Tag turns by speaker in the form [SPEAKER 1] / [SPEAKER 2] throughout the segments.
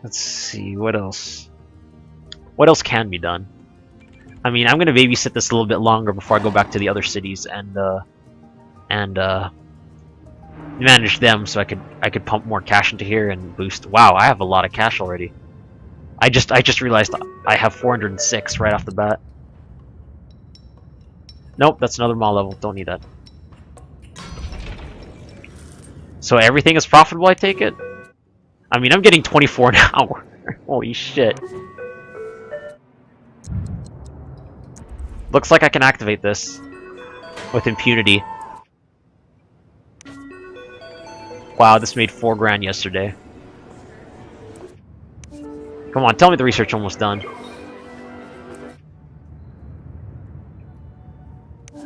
[SPEAKER 1] Let's see, what else? What else can be done? I mean, I'm gonna babysit this a little bit longer before I go back to the other cities and manage them, so I could pump more cash into here and boost. Wow, I have a lot of cash already. I just realized I have 406 right off the bat. Nope, that's another mall level. Don't need that. So everything is profitable, I take it? I mean, I'm getting 24 an hour. Holy shit. Looks like I can activate this with impunity. Wow, this made 4 grand yesterday. Come on, tell me the research almost done.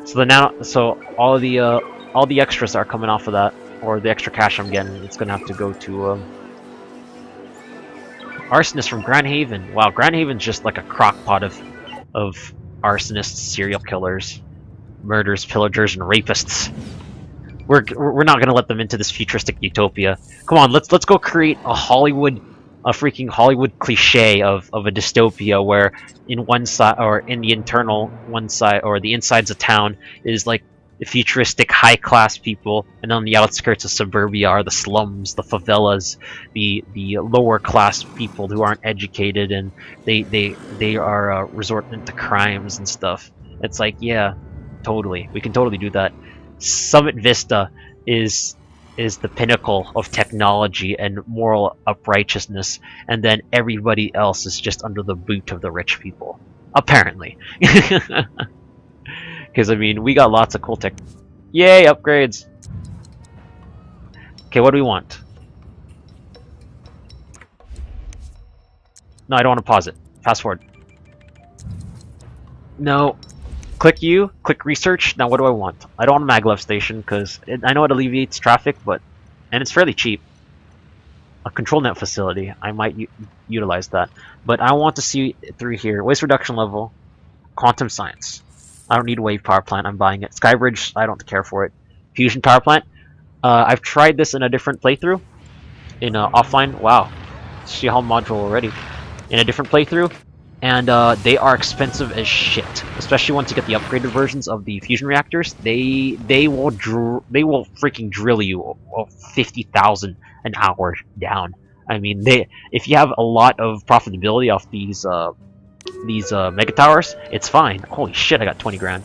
[SPEAKER 1] So all the extras are coming off of that, or the extra cash I'm getting. It's gonna have to go to arsonist from Grand Haven. Wow, Grand Haven's just like a crock pot of arsonists, serial killers, murderers, pillagers, and rapists. We're not gonna let them into this futuristic utopia. Come on, let's go create a freaking Hollywood cliche of a dystopia where in one side, or in the internal one side, or the insides of town is like the futuristic high class people, and on the outskirts of suburbia are the slums, the favelas, the lower class people who aren't educated, and they are resorting to crimes and stuff. It's like, yeah, totally, we can totally do that. Summit Vista is the pinnacle of technology and moral uprightness, and then everybody else is just under the boot of the rich people, apparently. Because I mean, we got lots of cool tech. Yay, upgrades! Okay, what do we want? No, I don't want to pause it. Fast forward. No. Click U, click research. Now what do I want? I don't want a maglev station because I know it alleviates traffic, and it's fairly cheap. A control net facility, I might utilize that. But I want to see through here. Waste reduction level, quantum science. I don't need a wave power plant, I'm buying it. Skybridge, I don't care for it. Fusion power plant. I've tried this in a different playthrough. In offline, wow. Shihal module already. In a different playthrough. And they are expensive as shit, especially once you get the upgraded versions of the fusion reactors. They will freaking drill you 50,000 an hour down. I mean, if you have a lot of profitability off these mega towers, it's fine. Holy shit, I got 20 grand.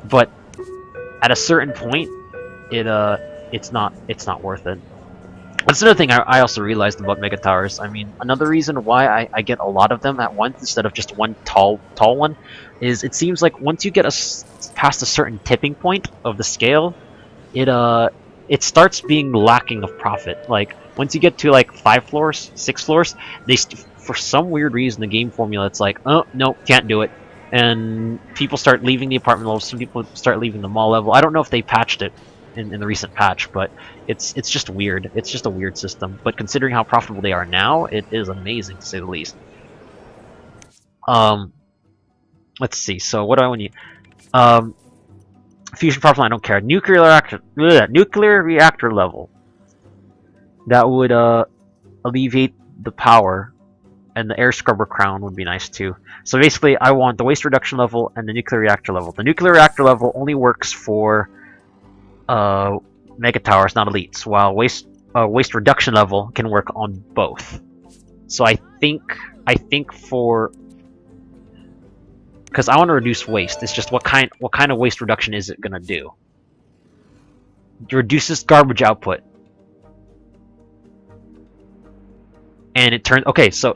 [SPEAKER 1] But at a certain point, it's not worth it. That's another thing I also realized about mega towers. I mean, another reason why I get a lot of them at once instead of just one tall one is it seems like once you get past a certain tipping point of the scale, it starts being lacking of profit. Like once you get to like 5 floors, 6 floors, for some weird reason the game formula, it's like, oh no, can't do it, and people start leaving the apartment level. Some people start leaving the mall level. I don't know if they patched it in the recent patch, but it's just weird. It's just a weird system. But considering how profitable they are now, it is amazing to say the least. Let's see. So what do I need? Fusion power plant, I don't care. Nuclear reactor level. That would alleviate the power, and the air scrubber crown would be nice too. So basically, I want the waste reduction level and the nuclear reactor level. The nuclear reactor level only works for mega towers, not elites, while waste reduction level can work on both. So I think for, because I want to reduce waste, it's just what kind of waste reduction is it gonna do? It reduces garbage output, and it turns okay. So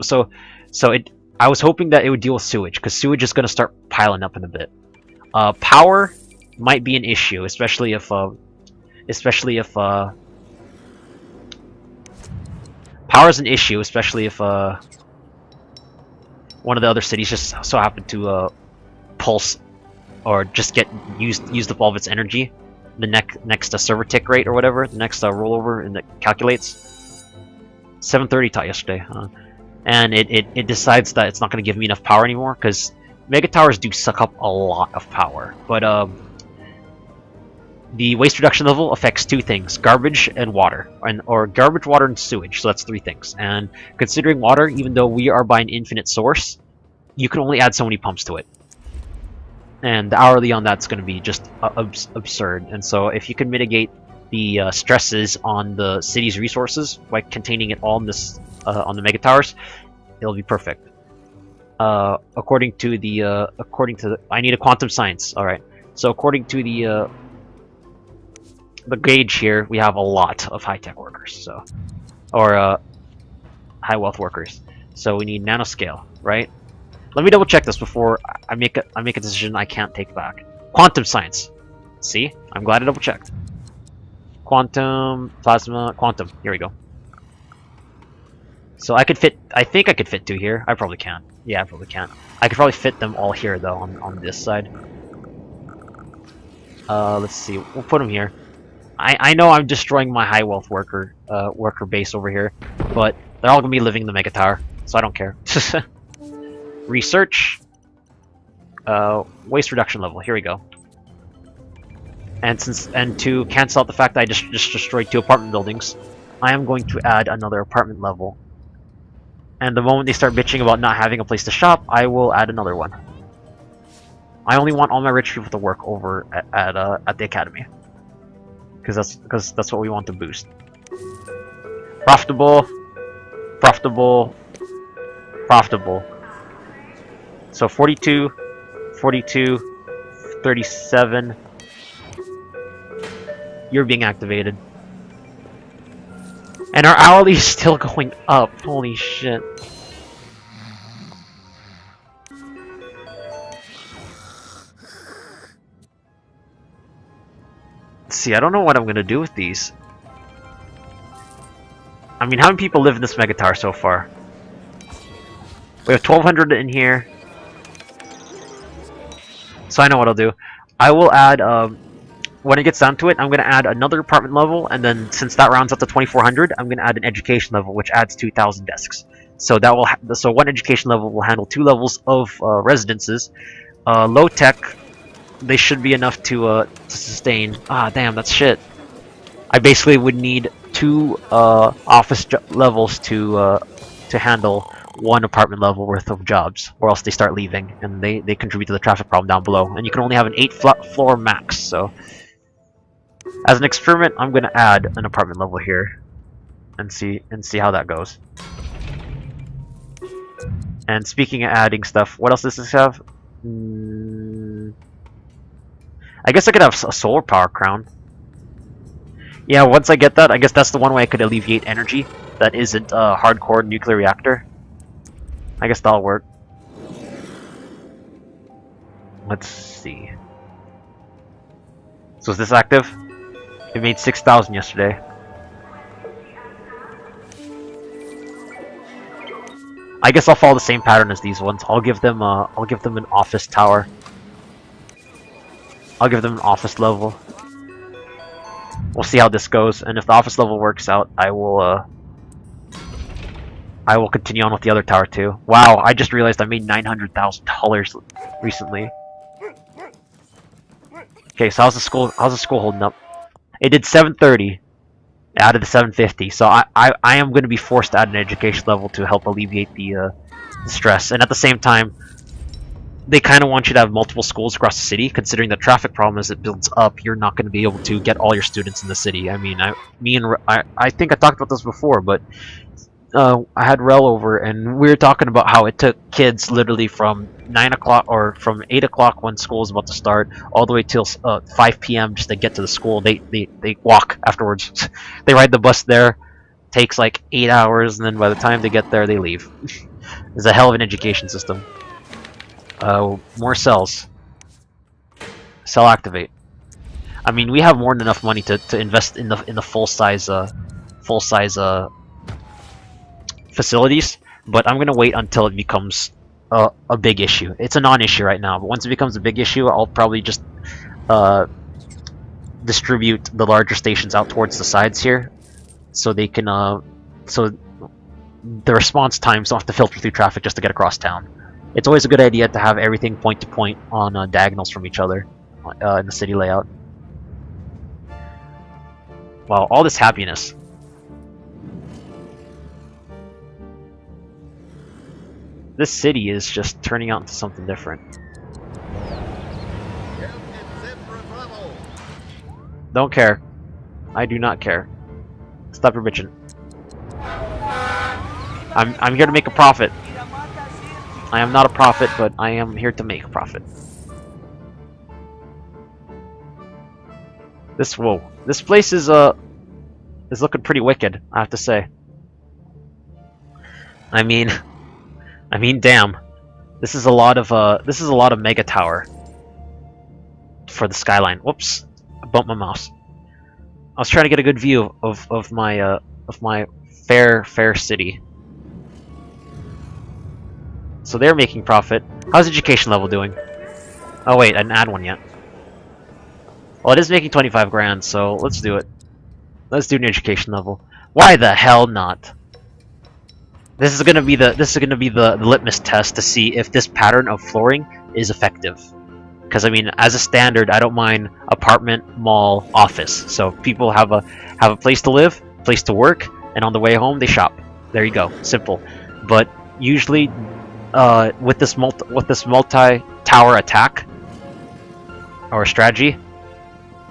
[SPEAKER 1] I was hoping that it would deal with sewage, because sewage is gonna start piling up in a bit. Power might be an issue, especially if power is an issue, especially if one of the other cities just so happened to pulse or just used up all of its energy. The next server tick rate or whatever, the next rollover, and it calculates. 730 taught yesterday, and it decides that it's not going to give me enough power anymore, because mega towers do suck up a lot of power, but The waste reduction level affects two things: garbage and water, or garbage, water, and sewage. So that's three things. And considering water, even though we are by an infinite source, you can only add so many pumps to it. And the hourly on that's going to be just absurd. And so if you can mitigate the stresses on the city's resources by containing it all in this on the mega towers, it'll be perfect. According to I need a quantum science. All right. So according to the gauge here, we have a lot of high-tech workers, so, or high-wealth workers. So we need nanoscale, right? Let me double-check this before I make a decision I can't take back. Quantum science. See, I'm glad I double-checked. Quantum, plasma, quantum. Here we go. So I could fit. I think I could fit two here. I probably can. Yeah, I probably can. I could probably fit them all here though on this side. Let's see. We'll put them here. I know I'm destroying my high wealth worker base over here, but they're all gonna be living in the mega tower, so I don't care. Research, waste reduction level. Here we go. And to cancel out the fact that I just destroyed 2 apartment buildings, I am going to add another apartment level. And the moment they start bitching about not having a place to shop, I will add another one. I only want all my rich people to work over at the academy. Because that's what we want to boost. Profitable, profitable, profitable. So 42, 42, 37. You're being activated. And our hourly is still going up. Holy shit. See, I don't know what I'm gonna do with these. I mean, how many people live in this mega tower so far? We have 1,200 in here. So I know what I'll do. I will add, when it gets down to it, I'm gonna add another apartment level, and then since that rounds up to 2,400, I'm gonna add an education level, which adds 2,000 desks. So that will, so one education level will handle 2 levels of residences. Low tech. They should be enough to sustain. Ah, damn, that's shit. I basically would need 2 office levels to handle 1 apartment level worth of jobs, or else they start leaving and they contribute to the traffic problem down below. And you can only have an 8 floor max. So, as an experiment, I'm gonna add an apartment level here, and see how that goes. And speaking of adding stuff, what else does this have? I guess I could have a solar power crown. Yeah, once I get that, I guess that's the one way I could alleviate energy that isn't a hardcore nuclear reactor. I guess that'll work. Let's see. So is this active? It made 6,000 yesterday. I guess I'll follow the same pattern as these ones. I'll give them an office tower. I'll give them an office level. We'll see how this goes, and if the office level works out, I will continue on with the other tower too. Wow, I just realized I made $900,000 recently. Okay, so how's the school holding up? It did 730 out of the 750, so I am going to be forced to add an education level to help alleviate the stress, and at the same time, they kind of want you to have multiple schools across the city. Considering the traffic problem as it builds up, you're not going to be able to get all your students in the city. I mean, I think I talked about this before, but I had Rel over, and we were talking about how it took kids literally from 9 o'clock or from 8 o'clock when school is about to start, all the way till 5 p.m. just to get to the school. They walk afterwards. They ride the bus there. Takes like 8 hours, and then by the time they get there, they leave. It's a hell of an education system. More cells. Cell activate. I mean, we have more than enough money to invest in the full size facilities, but I'm gonna wait until it becomes a big issue. It's a non-issue right now, but once it becomes a big issue, I'll probably just distribute the larger stations out towards the sides here, so they can so the response times don't have to filter through traffic just to get across town. It's always a good idea to have everything point to point on diagonals from each other in the city layout. Wow, all this happiness. This city is just turning out into something different. Don't care. I do not care. Stop your bitching. I'm here to make a profit. I am not a prophet, but I am here to make a profit. This place is looking pretty wicked, I have to say. I mean, damn. This is a lot of mega tower for the skyline. Whoops, I bumped my mouse. I was trying to get a good view of my fair city. So they're making profit. How's education level doing? Oh wait, I didn't add one yet. Well, it is making 25 grand, so let's do it. Let's do an education level. Why the hell not? This is gonna be the litmus test to see if this pattern of flooring is effective. Because I mean, as a standard, I don't mind apartment, mall, office. So people have a place to live, place to work, and on the way home they shop. There you go, simple. But usually, with this multi-tower attack or strategy,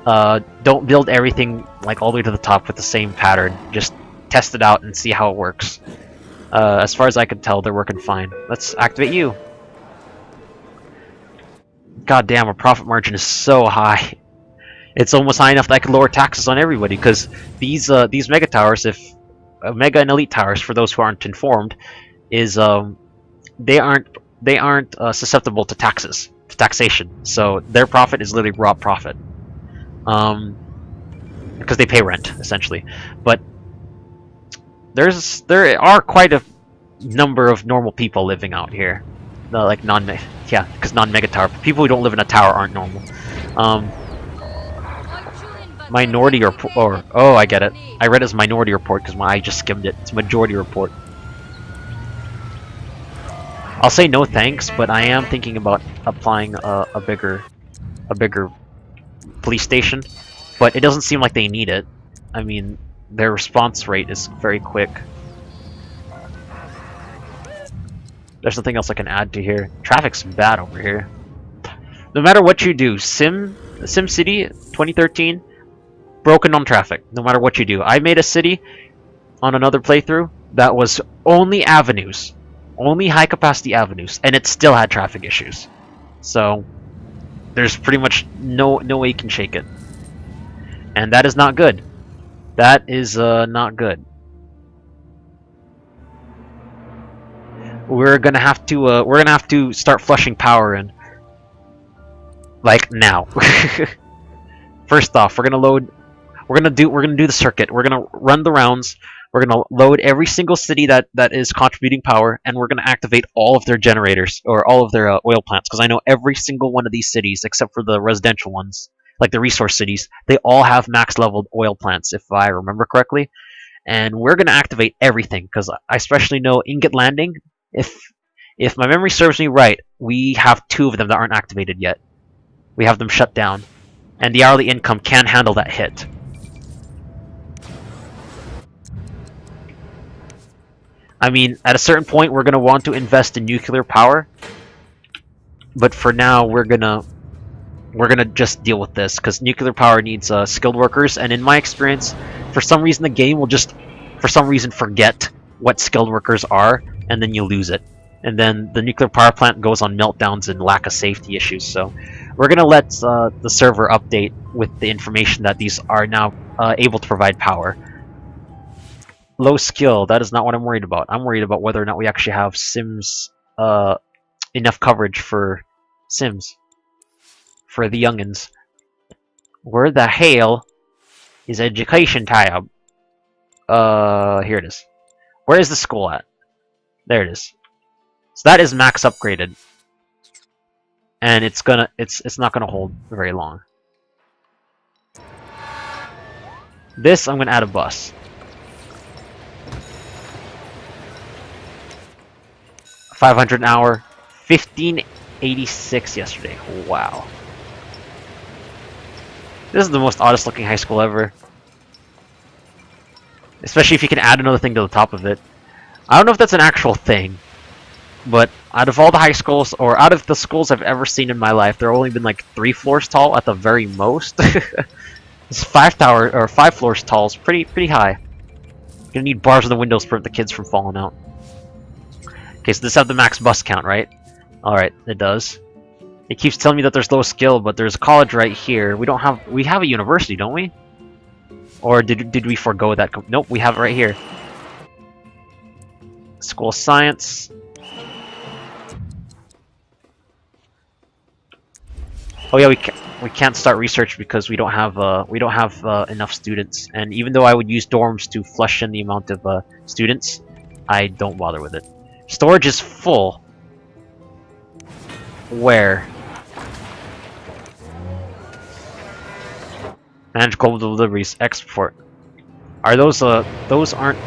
[SPEAKER 1] don't build everything like all the way to the top with the same pattern. Just test it out and see how it works. As far as I can tell, they're working fine. Let's activate you. God damn, our profit margin is so high. It's almost high enough that I could lower taxes on everybody, because these mega towers, mega and elite towers, for those who aren't informed, is they aren't susceptible to taxation. So their profit is literally raw profit, because they pay rent essentially. But there are quite a number of normal people living out here, like because non-mega tower people who don't live in a tower aren't normal. Minority or oh, I get it. I read it as minority report because I just skimmed it. It's majority report. I'll say no thanks, but I am thinking about applying a bigger police station, but it doesn't seem like they need it. I mean, their response rate is very quick. There's nothing else I can add to here. Traffic's bad over here. No matter what you do, SimCity 2013, broken on traffic. No matter what you do. I made a city on another playthrough that was only avenues. Only high capacity avenues, and it still had traffic issues. So there's pretty much no way you can shake it. And that is not good. That is not good. We're gonna have to start flushing power in, like now. First off, we're gonna do the circuit. We're gonna run the rounds. We're gonna load every single city that is contributing power, and we're gonna activate all of their generators or all of their oil plants. Because I know every single one of these cities, except for the residential ones, like the resource cities, they all have max leveled oil plants, if I remember correctly. And we're gonna activate everything, because I especially know Ingot Landing. If my memory serves me right, we have 2 of them that aren't activated yet. We have them shut down, and the hourly income can handle that hit. I mean, at a certain point, we're gonna want to invest in nuclear power, but for now, we're gonna just deal with this, because nuclear power needs skilled workers, and in my experience, for some reason, the game will just, for some reason, forget what skilled workers are, and then you lose it. And then the nuclear power plant goes on meltdowns and lack of safety issues. So we're gonna let the server update with the information that these are now able to provide power. Low skill, that is not what I'm worried about. I'm worried about whether or not we actually have Sims, enough coverage for Sims, for the youngins. Where the hell is education tab? Here it is. Where is the school at? There it is. So that is max upgraded, and it's not gonna hold very long. This I'm gonna add a bus. 500 an hour, 1586 yesterday. Wow. This is the most oddest looking high school ever. Especially if you can add another thing to the top of it. I don't know if that's an actual thing, but out of all the high schools, or out of the schools I've ever seen in my life, there have only been like 3 floors tall at the very most. This 5 floors tall is pretty high. You're gonna need bars on the windows to prevent the kids from falling out. Okay, so this has the max bus count, right? Alright, it does. It keeps telling me that there's low skill, but there's a college right here. We have a university, don't we? Or did we forego that? Nope, we have it right here. School of Science. Oh yeah, we can't start research because we don't have enough students. And even though I would use dorms to flush in the amount of students, I don't bother with it. Storage is full. Where? Manage global deliveries. Export. Are those aren't.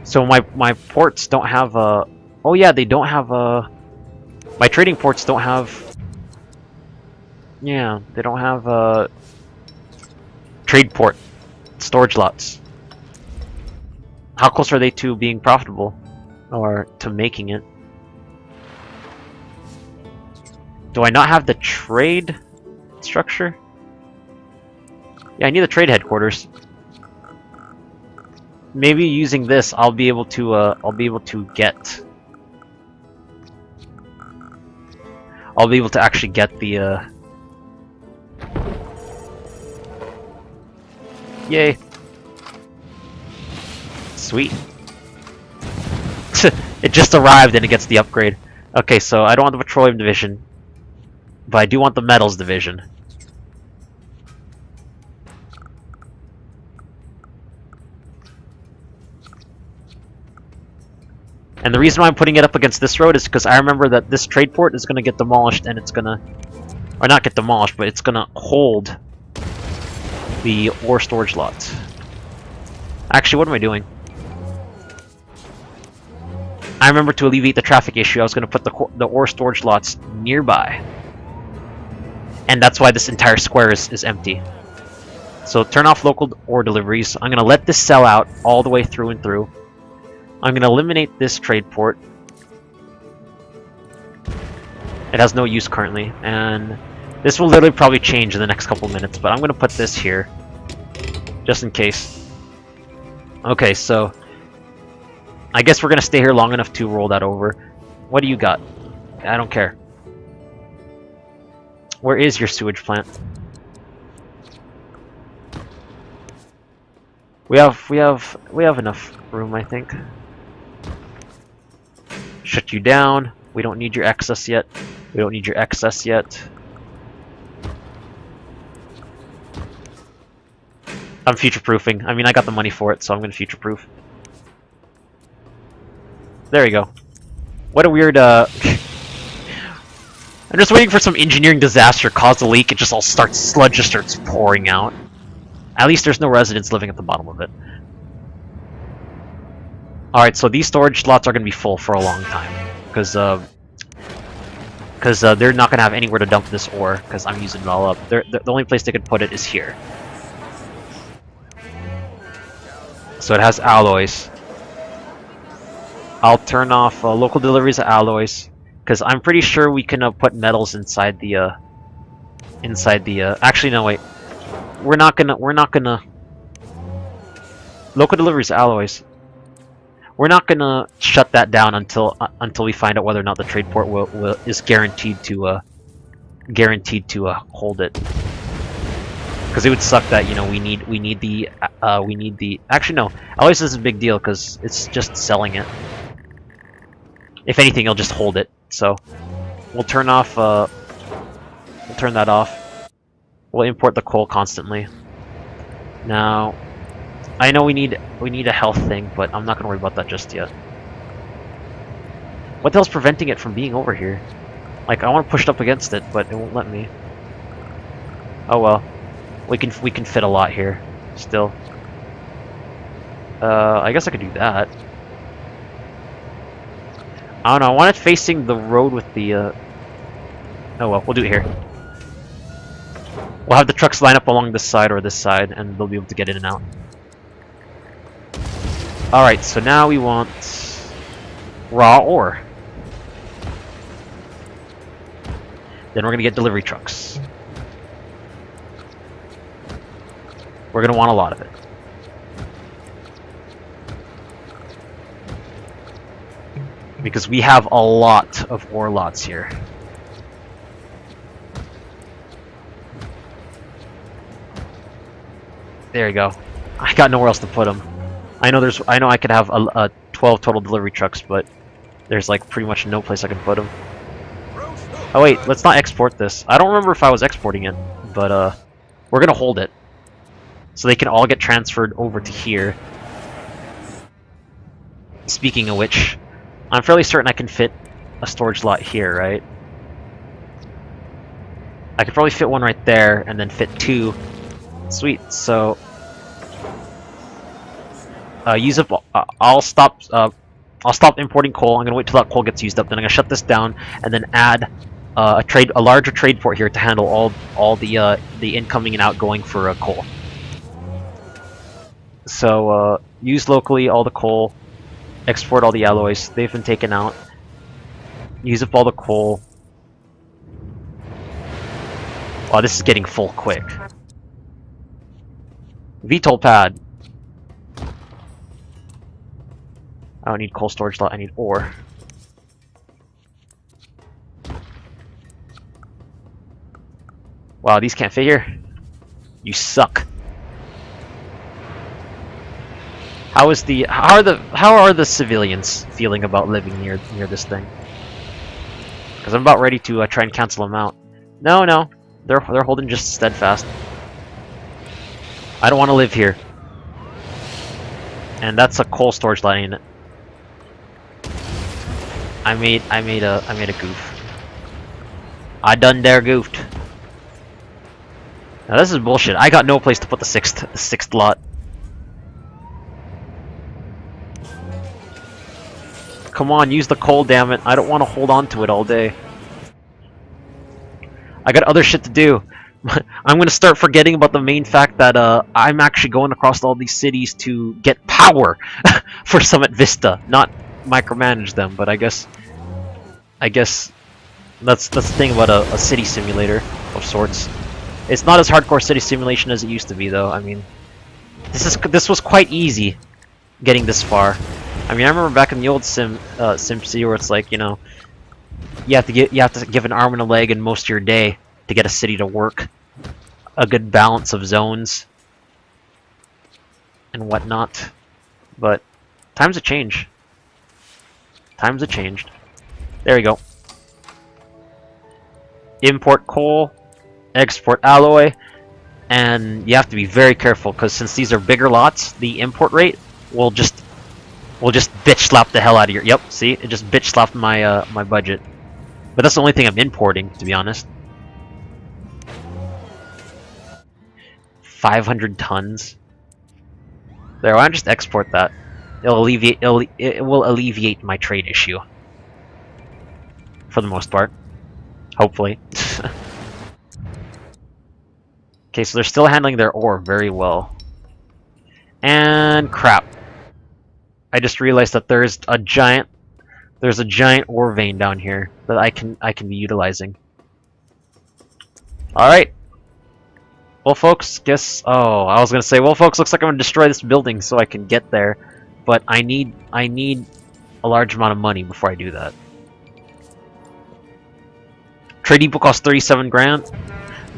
[SPEAKER 1] So my ports don't have oh yeah, they don't have my trading ports don't have. Yeah, they don't have trade port storage lots. How close are they to being profitable, or to making it? Do I not have the trade structure? Yeah, I need the trade headquarters. Maybe using this, I'll be able to get. I'll be able to actually get the. Yay! Sweet. It just arrived and it gets the upgrade. Okay, so I don't want the petroleum division, but I do want the metals division. And the reason why I'm putting it up against this road is because I remember that this trade port is going to get demolished, and it's going to... Or not get demolished, but it's going to hold the ore storage lots. Actually, what am I doing? I remember to alleviate the traffic issue, I was going to put the ore storage lots nearby. And that's why this entire square is empty. So turn off local ore deliveries. I'm going to let this sell out all the way through and through. I'm going to eliminate this trade port. It has no use currently, and this will literally probably change in the next couple minutes, but I'm going to put this here, just in case. Okay, so I guess we're going to stay here long enough to roll that over. What do you got? I don't care. Where is your sewage plant? We have enough room, I think. Shut you down. We don't need your excess yet. We don't need your excess yet. I'm future-proofing. I mean, I got the money for it, so I'm going to future-proof. There we go. What a weird, I'm just waiting for some engineering disaster to cause a leak. It just all starts, sludge just starts pouring out. At least there's no residents living at the bottom of it. Alright, so these storage slots are going to be full for a long time. Because they're not going to have anywhere to dump this ore, because I'm using it all up. The only place they could put it is here. So it has alloys. I'll turn off local deliveries of alloys, because I'm pretty sure we can put metals inside the... Actually, no, wait. We're not gonna... Local deliveries of alloys. We're not gonna shut that down until we find out whether or not the trade port is guaranteed to hold it. Because it would suck that, you know, we need the actually no, alloys is a big deal because it's just selling it. If anything, it'll just hold it. So we'll turn that off. We'll import the coal constantly. Now, I know we need a health thing, but I'm not gonna worry about that just yet. What the hell's preventing it from being over here? Like, I want to push it up against it, but it won't let me. Oh well, we can fit a lot here still. I guess I could do that. I don't know. I want it facing the road with the. Oh well, we'll do it here. We'll have the trucks line up along this side or this side, and they'll be able to get in and out. Alright, so now we want raw ore. Then we're gonna get delivery trucks. We're gonna want a lot of it. Because we have a lot of ore lots here. There you go. I got nowhere else to put them. I know I could have a 12 total delivery trucks, but there's like pretty much no place I can put them. Oh wait, let's not export this. I don't remember if I was exporting it, but we're gonna hold it. So they can all get transferred over to here. Speaking of which, I'm fairly certain I can fit a storage lot here, right? I could probably fit one right there, and then fit two. Sweet, so... use up... I'll stop importing coal. I'm gonna wait till that coal gets used up, then I'm gonna shut this down, and then add a larger trade port here to handle all the incoming and outgoing for coal. So, use locally all the coal, export all the alloys. They've been taken out. Use up all the coal. Wow, this is getting full quick. VTOL pad. I don't need coal storage lot, I need ore. Wow, these can't fit here? You suck. How are the civilians feeling about living near this thing? Because I'm about ready to try and cancel them out. No, they're holding just steadfast. I don't want to live here. And that's a coal storage lot, ain't it? I made a goof. I done there goofed. Now this is bullshit. I got no place to put the sixth lot. Come on, use the coal, damn it. I don't want to hold on to it all day. I got other shit to do. I'm gonna start forgetting about the main fact that I'm actually going across all these cities to get power for Summit Vista, not micromanage them. But I guess that's the thing about a city simulator of sorts. It's not as hardcore city simulation as it used to be, though. I mean, this was quite easy getting this far. I mean, I remember back in the old SimCity where it's like, you know, you have to give an arm and a leg and most of your day to get a city to work. A good balance of zones and whatnot. But times have changed. Times have changed. There we go. Import coal, export alloy, and you have to be very careful because since these are bigger lots, the import rate will just bitch slap the hell out of your. Yep, see, it just bitch slapped my my budget. But that's the only thing I'm importing, to be honest. 500 tons. There, why don't I just export that? It will alleviate my trade issue. For the most part. Hopefully. Okay, so they're still handling their ore very well. And crap. I just realized that there's a giant ore vein down here that I can be utilizing. Alright. Well, folks, guess... Oh, I was gonna say, well, folks, looks like I'm gonna destroy this building so I can get there. But I need a large amount of money before I do that. Trade depot costs 37 grand,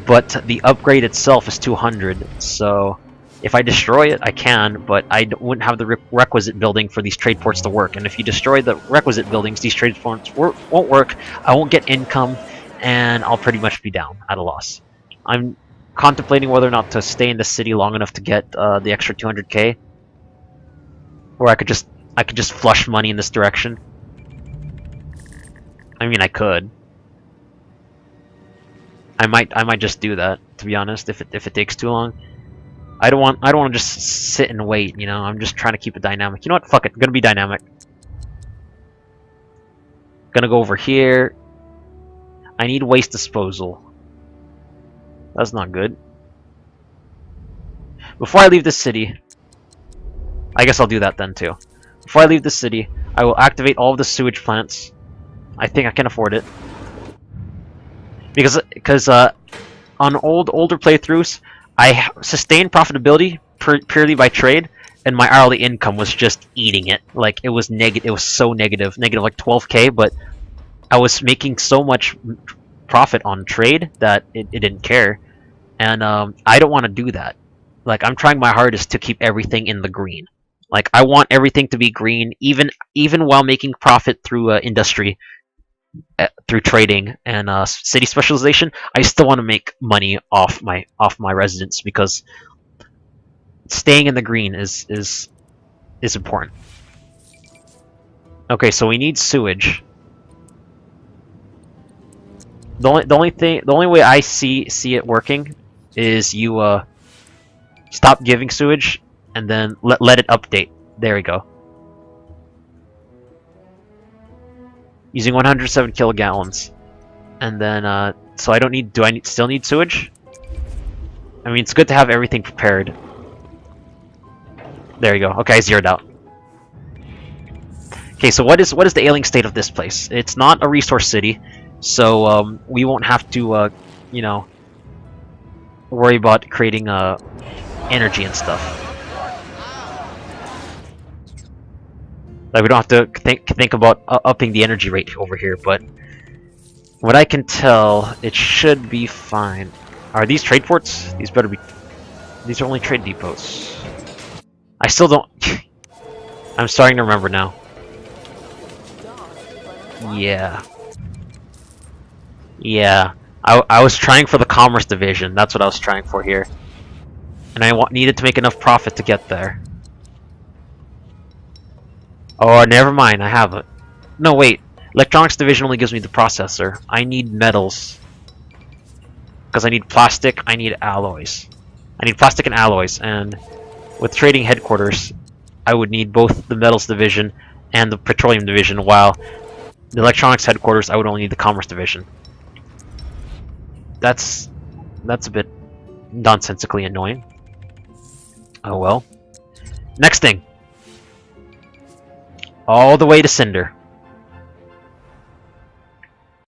[SPEAKER 1] but the upgrade itself is 200. So if I destroy it, I can, but I wouldn't have the requisite building for these trade ports to work. And if you destroy the requisite buildings, these trade ports won't work. I won't get income, and I'll pretty much be down at a loss. I'm contemplating whether or not to stay in the city long enough to get the extra 200k, or I could just flush money in this direction. I mean, I could. I might just do that, to be honest, if it takes too long. I don't want to just sit and wait, you know. I'm just trying to keep it dynamic. You know what? Fuck it. I'm gonna be dynamic. Gonna go over here. I need waste disposal. That's not good. Before I leave this city, I guess I'll do that then too. Before I leave the city, I will activate all of the sewage plants. I think I can afford it. Because on older playthroughs, I sustained profitability purely by trade, and my hourly income was just eating it. Like, it was negative. It was so negative like 12k, but I was making so much profit on trade that it didn't care, and I don't want to do that. Like, I'm trying my hardest to keep everything in the green. Like, I want everything to be green, even while making profit through industry, through trading and city specialization. I still want to make money off my residents, because staying in the green is important. Okay, so we need sewage. The only way I see it working is you stop giving sewage and then let it update. There we go. Using 107 kilogallons, and then so I don't need. Do I still need sewage? I mean, it's good to have everything prepared. There you go. Okay, I zeroed out. Okay, so what is the ailing state of this place? It's not a resource city, so we won't have to you know, worry about creating energy and stuff. Like, we don't have to think about upping the energy rate over here, but what I can tell, it should be fine. Are these trade ports? These better be. These are only trade depots. I still don't. I'm starting to remember now. Yeah. Yeah. I was trying for the commerce division. That's what I was trying for here, and I needed to make enough profit to get there. Oh, never mind, I have it. No, wait. Electronics division only gives me the processor. I need metals. Because I need plastic, I need alloys. I need plastic and alloys, and with trading headquarters, I would need both the metals division and the petroleum division, while the electronics headquarters, I would only need the commerce division. That's a bit nonsensically annoying. Oh well. Next thing. All the way to Cinder.